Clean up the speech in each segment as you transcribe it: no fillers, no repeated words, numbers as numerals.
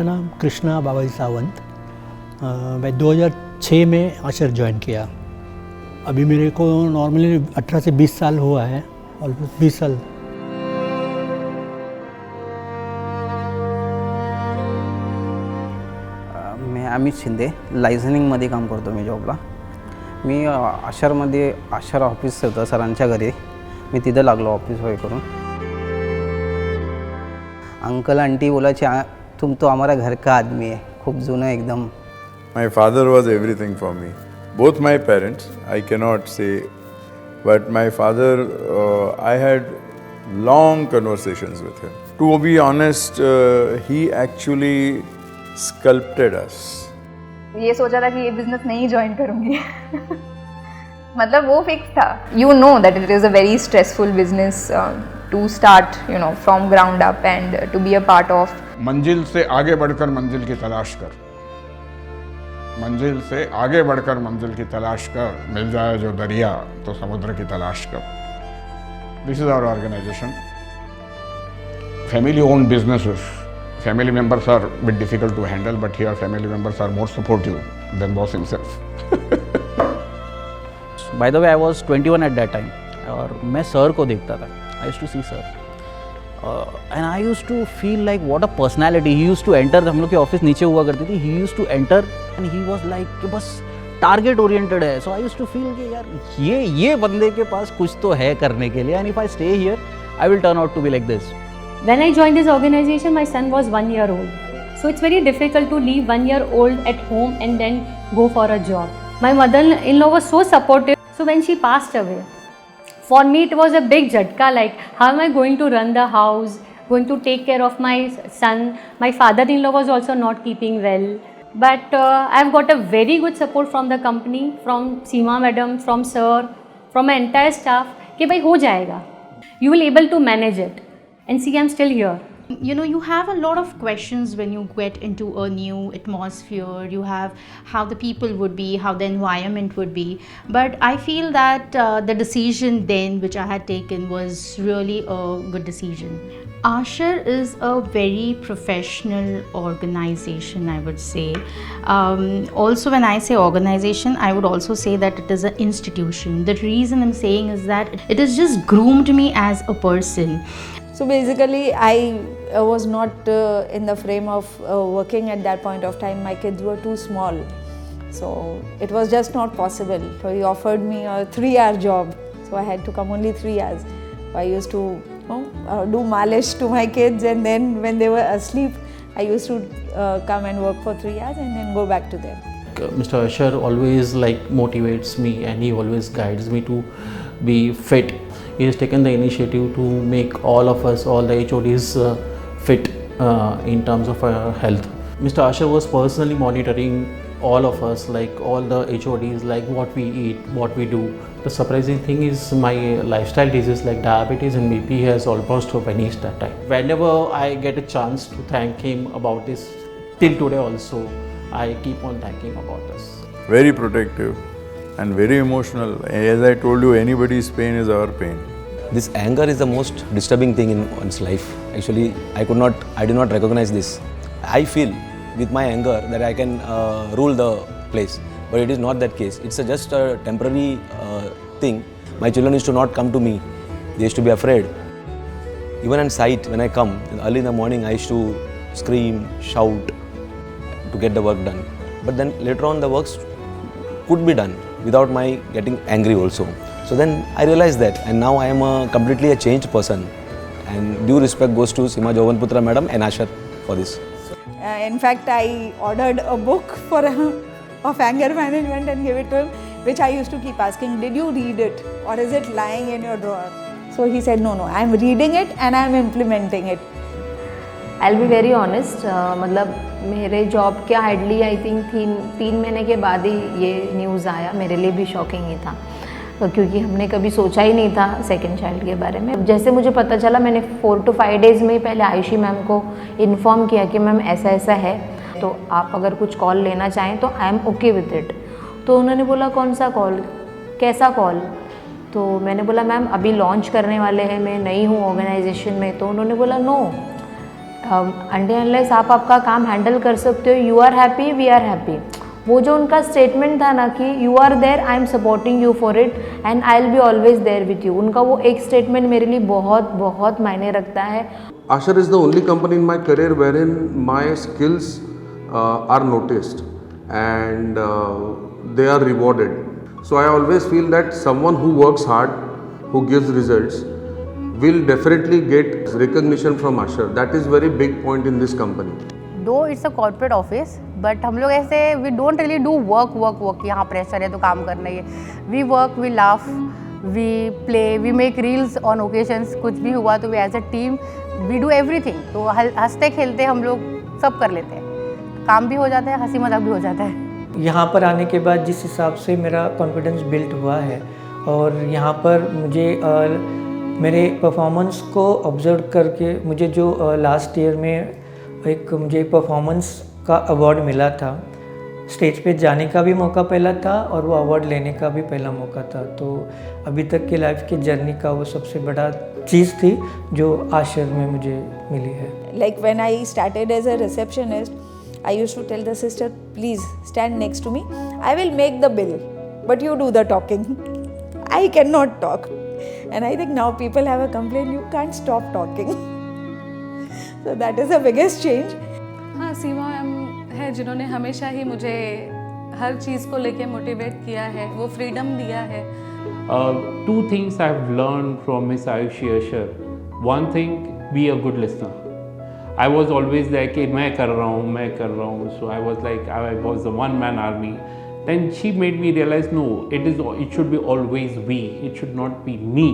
मेरा नाम कृष्णा बाबाजी सावंत। मैं 2006 में आशर ज्वाइन किया। अभी मेरे को नॉर्मली 18 से 20 साल हुआ है, ऑलमोस्ट 20 साल। मी अमित शिंदे, लायझनिंगमध्ये काम करतो मी जॉबला। मी आशरमध्ये आशर ऑफिस होतं सरांच्या घरी, मी तिथे लागलो ऑफिस बॉय करून। अंकल आंटी बोलायचे तुम तो हमारा घर का आदमी है, खूप जुनं एकदम। My father was everything for me. Both my parents, I cannot say, but my father, I had long conversations with him. To be honest, he actually sculpted us. ये सोचा था कि ये बिजनेस नहीं ज्वाइन करूँगी मतलब वो फिक्स था। You know that it is a very stressful business to start, from ground up and to be a part of. मंजिल से आगे बढ़कर मंजिल की तलाश कर, मंजिल से आगे बढ़कर मंजिल की तलाश कर, मिल जाए जो दरिया तो समुद्र की तलाश कर। This is our organization. Family owned businesses, family members are a bit difficult to handle, but here family members are more supportive than boss himself. By the way, I was 21 at that time, और मैं sir को देखता था। I used to see sir, and I used to feel like what a personality. He used to enter, हम लोग की office नीचे हुआ करती थी, he used to enter and he was like कि बस टारगेट ओरिएंटेड है। So I used to feel कि यार ये बंदे के पास कुछ तो है करने के लिए, and if I stay here, I will turn out to be like this. When I joined this organization, my son was 1 year old. So it's very difficult to leave 1 year old at home and then go for a job. My mother-in-law was so supportive. So when she passed away, for me it was a big jhatka, like how am I going to run the house, going to take care of my son. My father-in-law was also not keeping well. But I've got a very good support from the company, from Seema madam, from sir, from my entire staff, कि भाई हो जाएगा. You will able to manage it. And see, I'm still here. You have a lot of questions when you get into a new atmosphere. You have how the people would be, how the environment would be. But I feel that the decision then which I had taken was really a good decision. Asher is a very professional organization, I would say. Also, when I say organization, I would also say that it is an institution. The reason I'm saying is that it has just groomed me as a person. So basically, I was not in the frame of working at that point of time. My kids were too small. So it was just not possible. So he offered me a 3-hour job. So I had to come only 3 hours. I used to do malish to my kids, and then when they were asleep, I used to come and work for 3 hours and then go back to them. Mr. Asher always motivates me, and he always guides me to be fit. He has taken the initiative to make all of us, all the HODs fit in terms of health. Mr. Asher was personally monitoring all of us, like all the HODs, like what we eat, what we do. The surprising thing is my lifestyle disease like diabetes and BP has almost vanished that time. Whenever I get a chance to thank him about this, till today also, I keep on thanking about this. Very protective and very emotional. As I told you, anybody's pain is our pain. This anger is the most disturbing thing in one's life. Actually, I did not recognize this. I feel with my anger that I can rule the place, but it is not that case. It's just a temporary thing. My children used to not come to me. They used to be afraid. Even on site, when I come early in the morning, I used to scream, shout to get the work done. But then later on, the works could be done without my getting angry also. So then I realized that, and now I am completely a changed person. And due respect goes to Seema Jovanputra madam and Asher for this. In fact, I ordered a book of anger management and gave it to him, which I used to keep asking, did you read it or is it lying in your drawer? So he said, no, I am reading it and I am implementing it. I'll be very honest, मतलब मेरे job के hardly I think 3 महीने के बाद ही ये news आया। मेरे लिए भी शॉकिंग ही था, क्योंकि हमने कभी सोचा ही नहीं था सेकंड चाइल्ड के बारे में। जैसे मुझे पता चला, मैंने 4 to 5 days में ही पहले आयुषी मैम को इन्फॉर्म किया कि मैम ऐसा है, तो आप अगर कुछ कॉल लेना चाहें तो I am okay with it. तो उन्होंने बोला कौन सा कॉल, कैसा कॉल? तो मैंने बोला मैम अभी लॉन्च करने वाले हैं, मैं नई हूँ ऑर्गेनाइजेशन में। तो उन्होंने बोला नो, अंडे अनलेस आप आपका काम हैंडल कर सकते हो, you are happy, we are happy. वो जो उनका स्टेटमेंट था ना कि you are there, I am supporting you for it and I will be always there with you, उनका वो एक स्टेटमेंट मेरे लिए बहुत बहुत मायने रखता है। Asher is the only company in my career wherein my skills are noticed and they are rewarded. So I always feel that someone who works hard, who gives results, will definitely get recognition from Asher. That is very big point in this company. Though it's a corporate office, but हम लोग ऐसे we don't really do work. यहाँ pressure है तो काम करना ही है। We work, we laugh, we play, we make reels on occasions. कुछ भी हुआ तो we as a team we do everything. तो हंसते खेलते हम लोग सब कर लेते हैं, काम भी हो जाता है, हंसी मजाक भी हो जाता है। यहाँ पर आने के बाद जिस हिसाब से मेरा कॉन्फिडेंस बिल्ड हुआ है और यहाँ पर मुझे मेरे परफॉर्मेंस को ऑब्जर्व करके मुझे जो लास्ट ईयर में एक मुझे परफॉर्मेंस का अवार्ड मिला था, स्टेज पे जाने का भी मौका पहला था और वो अवार्ड लेने का भी पहला मौका था। तो अभी तक की लाइफ की जर्नी का वो सबसे बड़ा चीज़ थी जो आशर में मुझे मिली है। Like when I started as a receptionist, I used to tell the sister, please stand next to me. I will make the bill, but you do the talking. I cannot talk. And I think now people have a complaint, you can't stop talking. So that is the biggest change. हाँ, सीमा ma'am है जिन्होंने हमेशा ही मुझे हर चीज़ को लेके motivate किया है, वो फ्रीडम दिया है। Two things I've learned from Miss Ayushi Asher. One thing, be a good listener. I was always like कि मैं कर रहा हूँ, so I was like I was the one man army. Then she made me realize no, it should be always we, it should not be me.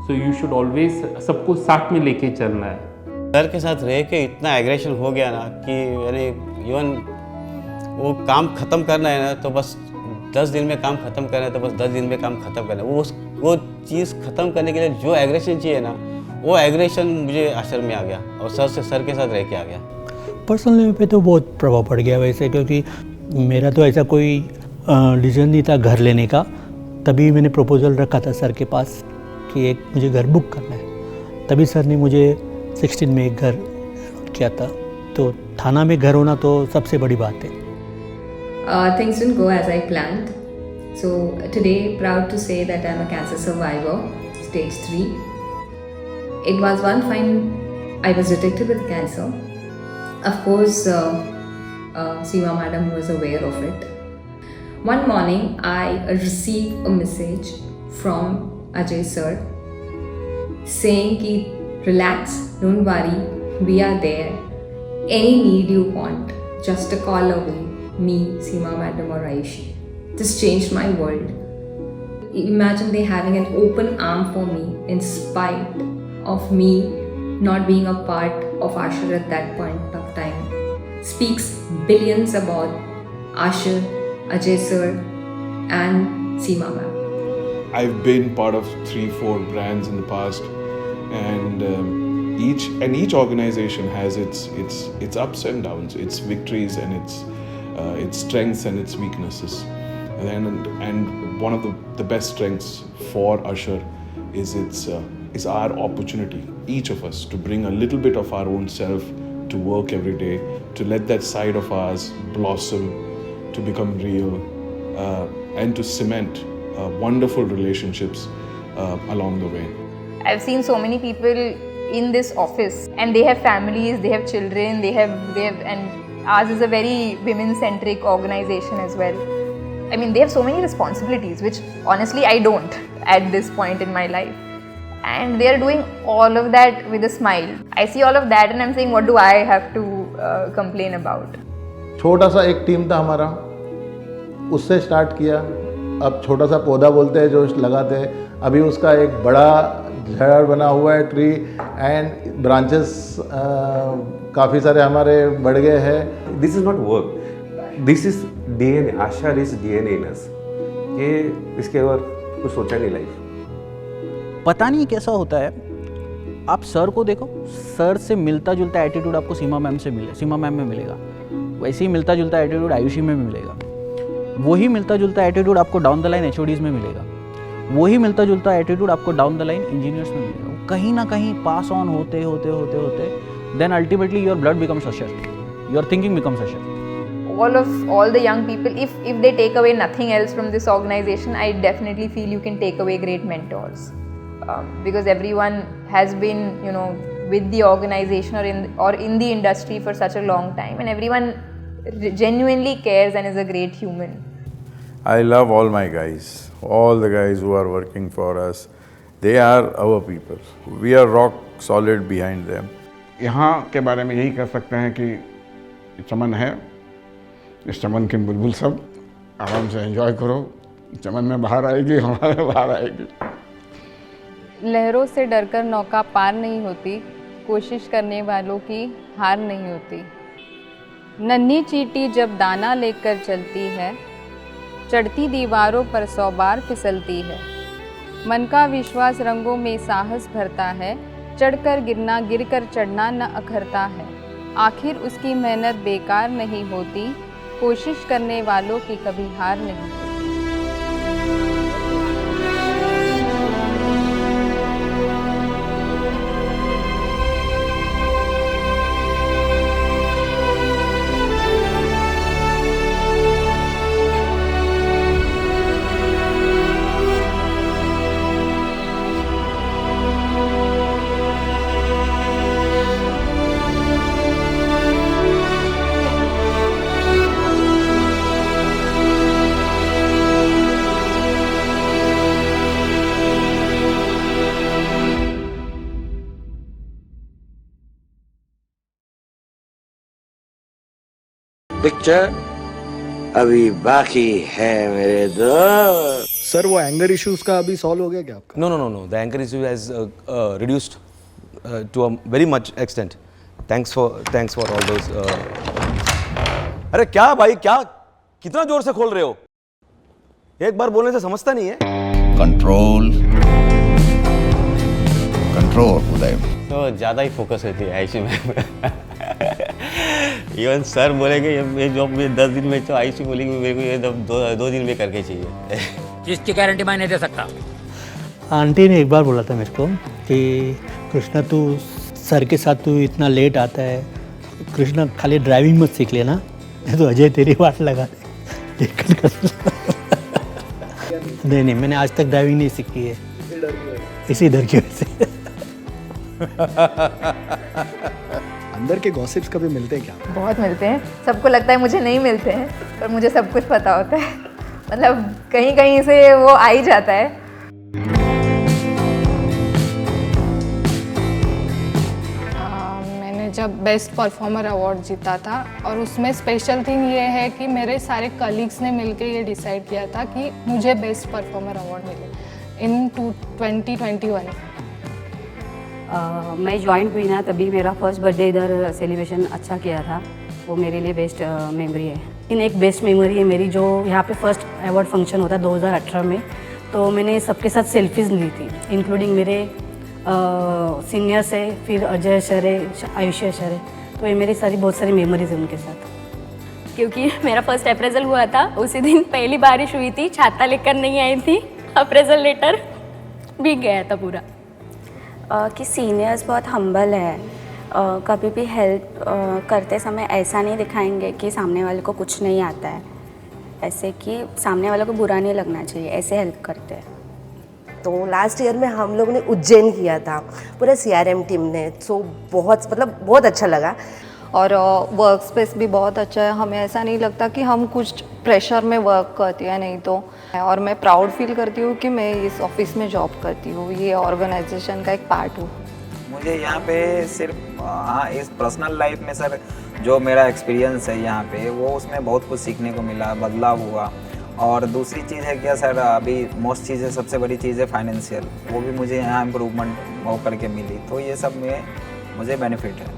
So you should always सबको साथ में लेके चलना है। सर के साथ रह के इतना एग्रेशन हो गया ना कि यानी इवन वो काम ख़त्म करना है ना तो बस 10 दिन में काम ख़त्म करना है तो बस 10 दिन में काम ख़त्म करना है। वो चीज़ ख़त्म करने के लिए जो एग्रेशन चाहिए ना, वो एग्रेशन मुझे आशर में आ गया और सर के साथ रह के आ गया। पर्सनल लेवल पे तो बहुत प्रभाव पड़ गया वैसे, क्योंकि मेरा तो ऐसा कोई डिसीजन नहीं था घर लेने का। तभी मैंने प्रपोजल रखा था सर के पास कि एक मुझे घर बुक करना है, तभी सर ने मुझे 16 में एक घर किया था। तो थाना में घर होना तो सबसे बड़ी बात है। Things didn't go as I planned. So today, proud to say that I'm a cancer survivor, stage 3. It was one fine, I was detected with cancer. Of course, Seema madam was aware of it. One morning, I received a message from Ajay sir saying ki relax, don't worry, we are there. Any need you want, just a call away. Me, Seema madam or Ayushi. This changed my world. Imagine they having an open arm for me in spite of me not being a part of Asher at that point of time. Speaks billions about Asher, Ajay sir and Seema ma'am. I've been part of 3-4 brands in the past, and each organization has its ups and downs, its victories and its strengths and its weaknesses. And one of the best strengths for Asher is our opportunity, each of us, to bring a little bit of our own self to work every day, to let that side of ours blossom, to become real, and to cement wonderful relationships along the way. I've seen so many people in this office and they have families, they have children, they have and ours is a very women-centric organization as well. I mean, they have so many responsibilities, which honestly I don't at this point in my life. And they are doing all of that with a smile. I see all of that and I'm saying, what do I have to complain about? छोटा सा एक team था हमारा, उससे start किया। अब छोटा सा पौधा बोलते हैं जो लगाते हैं, अभी उसका एक बड़ा झाड़ बना हुआ है, ट्री एंड ब्रांचेस काफ़ी सारे हमारे बढ़ गए हैं। This is not work, this is DNA. Asha is DNA इन अस। ये इसके और कुछ सोचा नहीं लाइफ। पता नहीं कैसा होता है, आप सर को देखो, सर से मिलता जुलता एटीट्यूड आपको सीमा मैम में मिलेगा, वैसे ही मिलता जुलता एटीट्यूड आयुषी में भी मिलेगा, वही मिलता जुलता एटीट्यूड आपको डाउन द लाइन HODs में मिलेगा, वही मिलता जुलता एटीट्यूड आपको डाउन द लाइन इंजीनियर्स में मिलेगा। कहीं ना कहीं पास ऑन होते होते होते होते then ultimately your blood becomes usher, your thinking becomes usher. All the young people, if they take away nothing else from this organization, I definitely feel you can take away great mentors, because everyone has been, you know, with the organization or in the industry for such a long time, and everyone genuinely cares and is a great human. I love all my guys, all the guys who are working for us. They are our people. We are rock solid behind them. यहाँ के बारे में यही कह सकते हैं कि चमन है, इस चमन के बुलबुल सब आराम से एंजॉय करो, चमन में बाहर आएगी, हमारे बाहर आएगी। लहरों से डरकर नौका पार नहीं होती, कोशिश करने वालों की हार नहीं होती। नन्ही चींटी जब दाना लेकर चलती है, चढ़ती दीवारों पर 100 बार फिसलती है। मन का विश्वास रंगों में साहस भरता है, चढ़कर गिरना गिरकर चढ़ना न अखरता है। आखिर उसकी मेहनत बेकार नहीं होती, कोशिश करने वालों की कभी हार नहीं होती। पिक्चर अभी बाकी है मेरे दोस्त। सर वो एंगर इश्यूज का अभी सॉल्व हो गया क्या आपका? No. The anger issue has reduced to a very much extent. Thanks for all those. अरे क्या भाई, क्या कितना जोर से खोल रहे हो? एक बार बोलने से समझता नहीं है? कंट्रोल उदय। तो ज़्यादा ही फोकस रहती है आईसी में। इवन सर बोलेंगे ये जॉब में 10 दिन में, तो आईसी बोलेंगे मेरे को ये 2 दिन में करके चाहिए। जिसकी गारंटी मैं नहीं दे सकता। आंटी ने एक बार बोला था मेरे को कि कृष्णा तू सर के साथ तू इतना लेट आता है, कृष्णा खाली ड्राइविंग मत सीख लेना, नहीं तो अजय तेरी बात लगा दे। नहीं, मैंने आज तक ड्राइविंग नहीं सीखी है, इसी डर की वजह से। अंदर के गॉसिप्स कभी मिलते हैं क्या? बहुत मिलते हैं, सबको लगता है मुझे नहीं मिलते हैं, पर मुझे सब कुछ पता होता है। मतलब कहीं कहीं से वो आ ही जाता है। मैंने जब बेस्ट परफॉर्मर अवार्ड जीता था, और उसमें स्पेशल थिंग ये है कि मेरे सारे कलीग्स ने मिलकर ये डिसाइड किया था कि मुझे बेस्ट परफॉर्मर अवार्ड मिले इन 2021। मैं ज्वाइन हुई ना, तभी मेरा फर्स्ट बर्थडे इधर सेलिब्रेशन अच्छा किया था, वो मेरे लिए बेस्ट मेमोरी है। इन एक बेस्ट मेमोरी है मेरी, जो यहाँ पे फर्स्ट अवार्ड फंक्शन होता 2018 में, तो मैंने सबके साथ सेल्फीज़ ली थी, इंक्लूडिंग मेरे सीनियर से, फिर अजय सर है, आयुष्य सर है, तो ये मेरी बहुत सारी मेमोरीज है उनके साथ। क्योंकि मेरा फर्स्ट अप्रेजल हुआ था, उसी दिन पहली बारिश हुई थी, छाता लेकर नहीं आई थी, अप्रेजल लेटर भीग गया था पूरा। कि सीनियर्स बहुत हम्बल है, कभी भी हेल्प करते समय ऐसा नहीं दिखाएंगे कि सामने वाले को कुछ नहीं आता है, ऐसे कि सामने वाले को बुरा नहीं लगना चाहिए, ऐसे हेल्प करते हैं। तो लास्ट ईयर में हम लोगों ने उज्जैन किया था पूरे CRM टीम ने, सो बहुत अच्छा लगा। और वर्क स्पेस भी बहुत अच्छा है, हमें ऐसा नहीं लगता कि हम कुछ प्रेशर में वर्क करती है, नहीं तो। और मैं प्राउड फील करती हूँ कि मैं इस ऑफिस में जॉब करती हूँ, ये ऑर्गेनाइजेशन का एक पार्ट हूँ। मुझे यहाँ पे सिर्फ हाँ, इस पर्सनल लाइफ में सर जो मेरा एक्सपीरियंस है यहाँ पे, वो उसमें बहुत कुछ सीखने को मिला, बदलाव हुआ। और दूसरी चीज़ है क्या सर, अभी मोस्ट चीज़ है, सबसे बड़ी चीज़ है फाइनेंशियल, वो भी मुझे यहाँ इम्प्रूवमेंट हो करके मिली, तो ये सब में मुझे बेनिफिट है।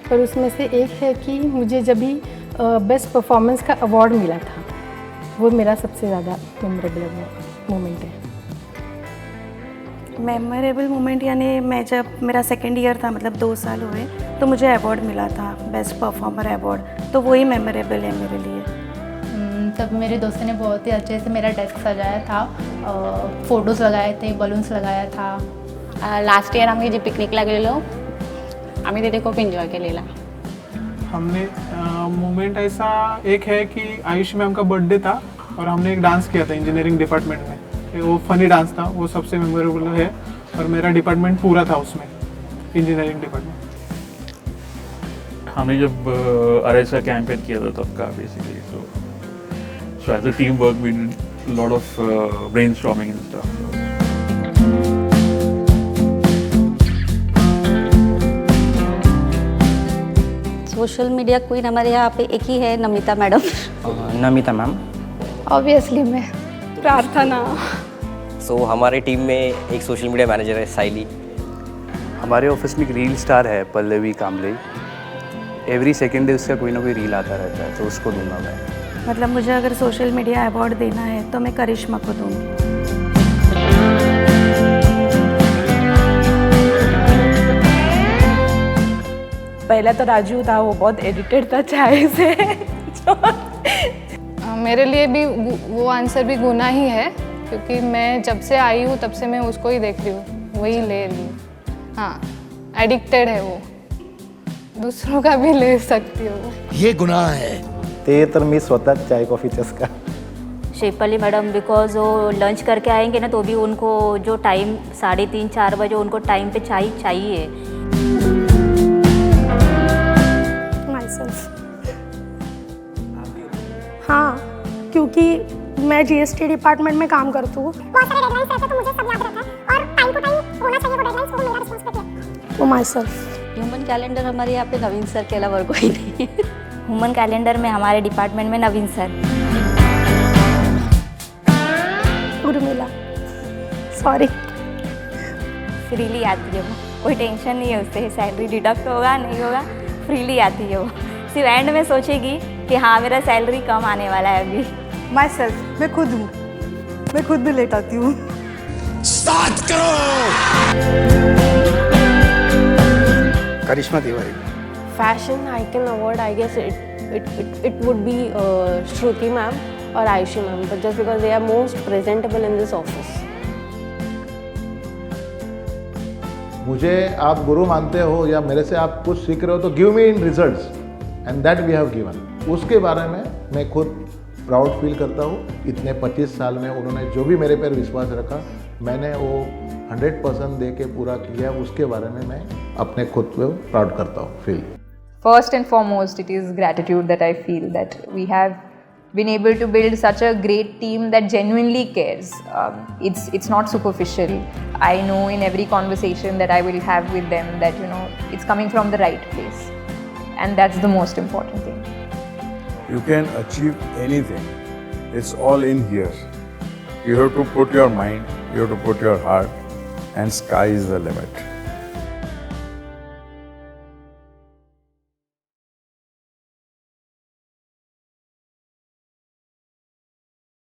पर उसमें से एक है कि मुझे जब भी बेस्ट परफॉर्मेंस का अवार्ड मिला था, वो मेरा सबसे ज़्यादा मेमोरेबल मोमेंट है। मेमोरेबल मोमेंट यानी मैं जब मेरा सेकेंड ईयर था, मतलब 2 साल हुए, तो मुझे अवार्ड मिला था बेस्ट परफॉर्मर अवार्ड, तो वही मेमोरेबल है मेरे लिए। तब मेरे दोस्तों ने बहुत ही अच्छे से मेरा डेस्क सजाया था, फ़ोटोज़ लगाए थे, बलून्स लगाया था। लास्ट ईयर आमगे जी पिकनिकला गेलो आम्ही तिथे खूप एन्जॉय केलेला. हमने मोमेंट ऐसा एक है कि आयुष मैम का बर्थडे था और हमने एक डांस किया था इंजीनियरिंग डिपार्टमेंट में. वो फनी डांस था, वो सबसे मेमोरेबल है और मेरा डिपार्टमेंट पूरा था उसमें, इंजीनियरिंग डिपार्टमेंट. हमने जब RS का कैंपेन किया था तब का basically. So as a team work we did lot of brainstorming and stuff. Social media queen हमारे यहाँ पे एक ही है, Namita madam. Namita ma'am. Obviously मैं प्रार्थना. सो हमारे टीम में एक सोशल मीडिया मैनेजर है साइली. हमारे ऑफिस में एक रील स्टार है पल्लवी कामले. एवरी सेकेंड डे उसका कोई ना कोई रील आता रहता है, तो उसको दूंगा मैं. मतलब मुझे अगर सोशल मीडिया अवार्ड देना है तो मैं करिश्मा को दूंगी. पहला तो राजू था, वो बहुत एडिटेड था चाय से. मेरे लिए भी वो आंसर भी गुना ही है, क्योंकि मैं जब से आई हूँ तब से मैं उसको ही देख रही हूँ, वही ले रही हूँ. हाँ, एडिक्टेड है वो, दूसरों का भी ले सकती हूँ. ये गुनाह है. ते तर मी स्वतः चाय कॉफी चस्का. शेफाली मैडम, बिकॉज वो लंच करके आएंगे ना तो भी उनको जो टाइम 3:30-4 बजे उनको टाइम पे चाय चाहिए. हाँ, क्योंकि मैं GST डिपार्टमेंट में काम करती हूँ. बहुत सारे डेडलाइंस रहते हैं तो मुझे सब याद रहता है और टाइम टू टाइम होना चाहिए वो डेडलाइंस, वो मेरा रिस्पांसिबिलिटी है. तो माई सेल्फ. ह्यूमन कैलेंडर हमारे यहाँ पे नवीन सर के अलावा और कोई नहीं है. ह्यूमन कैलेंडर में हमारे डिपार्टमेंट में नवीन सर. उर्मिला, सॉरी. फ्रीली आती है वो, कोई टेंशन नहीं है उससे. सैलरी डिडक्ट होगा नहीं होगा, फ्रीली आती है वो. सिर्फ एंड में सोचेगी कि हाँ मेरा सैलरी कम आने वाला है अभी. माई सेल्फ, मैं खुद हूँ, मैं खुद भी लेट आती हूँ. स्टार्ट करो. Karishma Tiwari. Fashion icon award, I guess it would be Shruti ma'am or Ayushi ma'am, but just because they are most presentable in this office. मुझे आप गुरु मानते हो या मेरे से आप कुछ सीख रहे हो तो give me in results and that we have given. उसके बारे में मैं खुद प्राउड फील करता हूँ. इतने 25 साल में उन्होंने जो भी मेरे पर विश्वास रखा, मैंने वो 100% दे के पूरा किया. उसके बारे में मैं अपने खुद को प्राउड करता हूँ, feel. First and foremost, it is gratitude that I feel that we have been able to build such a great team that genuinely cares. It's not superficial. I know in every conversation that I will have with them that it's coming from the right place, and that's the most important thing. You can achieve anything. It's all in here. You have to put your mind, you have to put your heart, and sky is the limit.